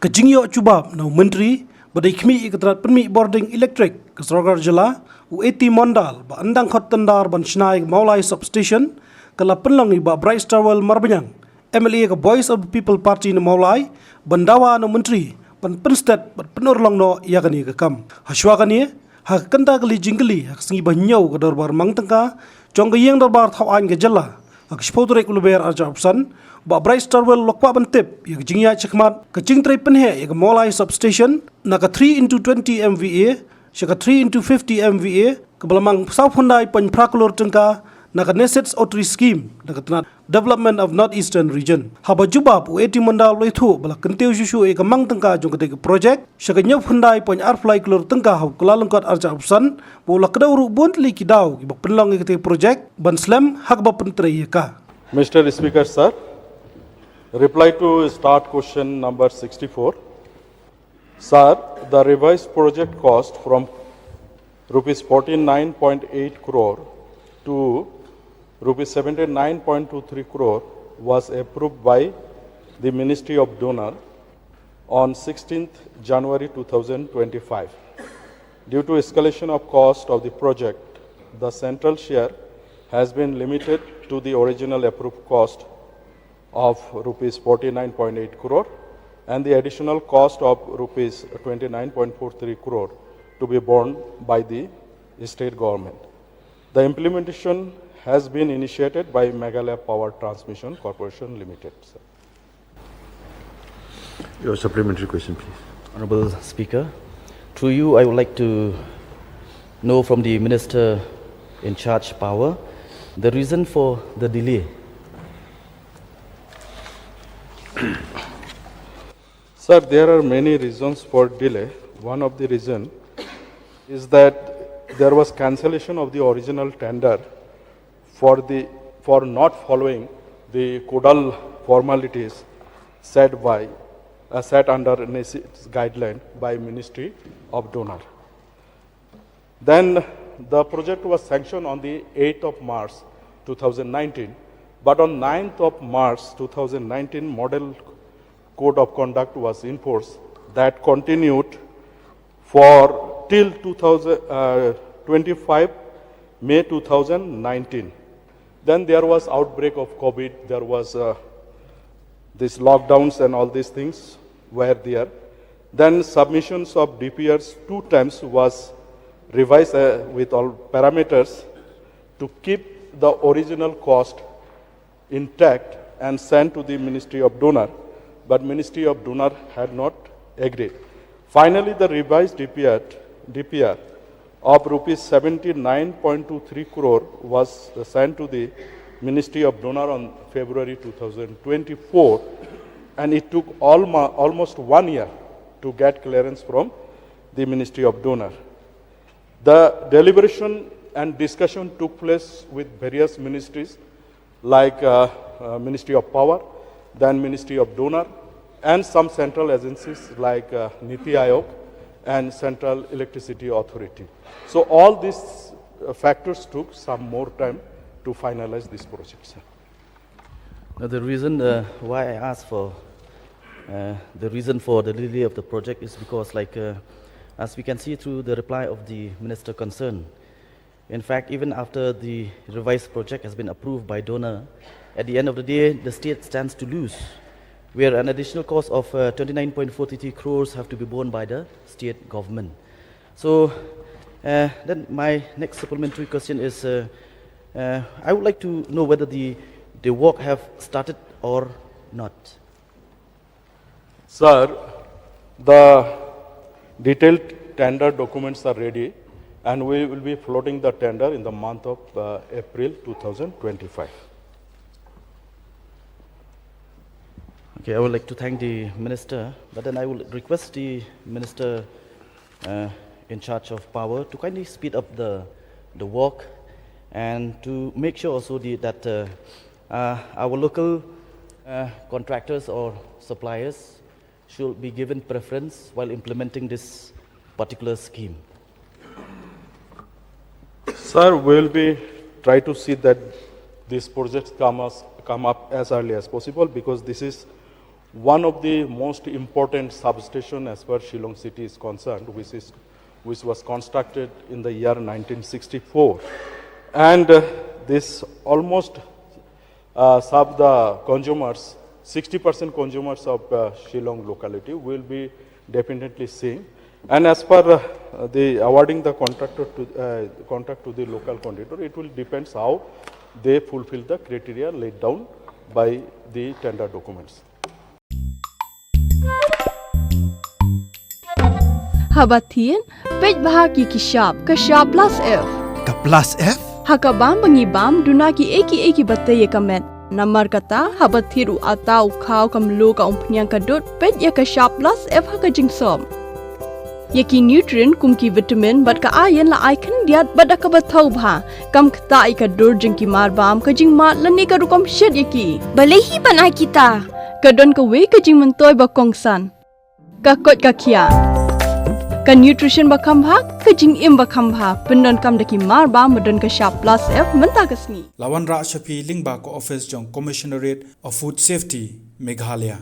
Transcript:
Kajingyo chubab no menteri badai khmi ikatrat penmi boarding electric ke Sorkar jela u80 mondal ba andang khot tandar ban shnai Mawlai substation kala Pynurlong ba Brightstar marbanyang MLA ke Voice of the People Party no Mawlai ban Dawa no menteri ban Penstat ban Pynurlong no yakani ke Kham haswa kani ha kanda kali jingli ha singi banyau ke Dorbar mangtangka jong ke Ïing Dorbar thawan ke jela ha spotorek uluber arja opsan ba Brightstar lokpa bantip ya jingya chekmat ke jingtrai penhe ya Mawlai substation na ka 3 into 20 MVA shaka 3 into 50 MVA ke belamang South Hyundai pen prakulur tengka na ka Nesets Outreach Scheme na ka tenat Development of Northeastern Region haba jubab u80 mandal loithu bala kentiu susu e kamang tengka jong ke project shaka nyop Hyundai pen arfly kulur tengka hau kelalengkot arja opsan bola kedauru buntli kidau ki bak Pynurlong ke project ban slam hak ba pentri ka. Mr. Speaker, sir, reply to start question number 64. Sir, the revised project cost from rupees 49.8 crore to rupees 79.23 crore was approved by the Ministry of Donor on 16th January 2025. Due to escalation of cost of the project, the central share has been limited to the original approved cost of rupees 49.8 crore and the additional cost of rupees 29.43 crore to be borne by the state government. The implementation has been initiated by Meghalaya Power Transmission Corporation Limited. Sir. Your supplementary question, please. Honorable Speaker, through you, I would like to know from the Minister in charge power the reason for the delay. Sir, there are many reasons for delay. One of the reasons is that there was cancellation of the original tender for not following the codal formalities set under NESI's guideline by Ministry of Donor. Then the project was sanctioned on the 8th of March 2019, but on 9th of March 2019, Model Code of Conduct was enforced that continued for till 25 May 2019. Then there was outbreak of COVID, there was these lockdowns and all these things were there. Then submissions of DPRs 2 times was revised with all parameters to keep the original cost intact and sent to the Ministry of Donor, but Ministry of Donor had not agreed. Finally, the revised DPR of rupees 79.23 crore was sent to the Ministry of Donor on February 2024, and it took almost 1 year to get clearance from the Ministry of Donor. The deliberation and discussion took place with various ministries like Ministry of Power, then Ministry of Donor, and some central agencies like Niti Aayog and Central Electricity Authority. So all these factors took some more time to finalize this project, sir. Now, the reason why I asked for the reason for the delay of the project is because, as we can see through the reply of the minister concerned, in fact, even after the revised project has been approved by donor, at the end of the day, the state stands to lose, where an additional cost of 29.43 crores have to be borne by the state government. So, then my next supplementary question is, I would like to know whether the work have started or not. Sir, the detailed tender documents are ready, and we will be floating the tender in the month of April 2025. Okay, I would like to thank the minister, but then I will request the minister in charge of power to kindly speed up the work and to make sure also that our local contractors or suppliers should be given preference while implementing this particular scheme. Sir, we will try to see that these projects come up as early as possible, because this is one of the most important substation as far as Shillong city is concerned, which was constructed in the year 1964. And this almost serve the consumers, 60% consumers of Shillong locality will be definitely seeing. And as per the awarding the contract to the local contractor, it will depends how they fulfill the criteria laid down by the tender documents. Habatin, pej bahagi kishap, kashap plus F. Ka plus F? Hakabam bangibam dunaki eki bataya kamet. Namar kata habathiru atau kau kamlu ka umpnyang kadut pej ya kashap plus F haka jingsom. Yaki nutrient kumki vitamin bat ka ayan la icon diat bat ka bathau bha kam kta ai ka dur jingki mar bam ka jing mat lani ka rukom shed yaki. Balehi banai kita. Kadon ka we ka jing mentoy ba kongsan. Ka kot ka kia. Ka nutrition bakam bha ka jing im bakam bha pendon kam daki mar ba madon ka sharp plus F menta kasni Lawan Ra Shapi Lingba ko office jong Commissionerate of Food Safety Meghalaya.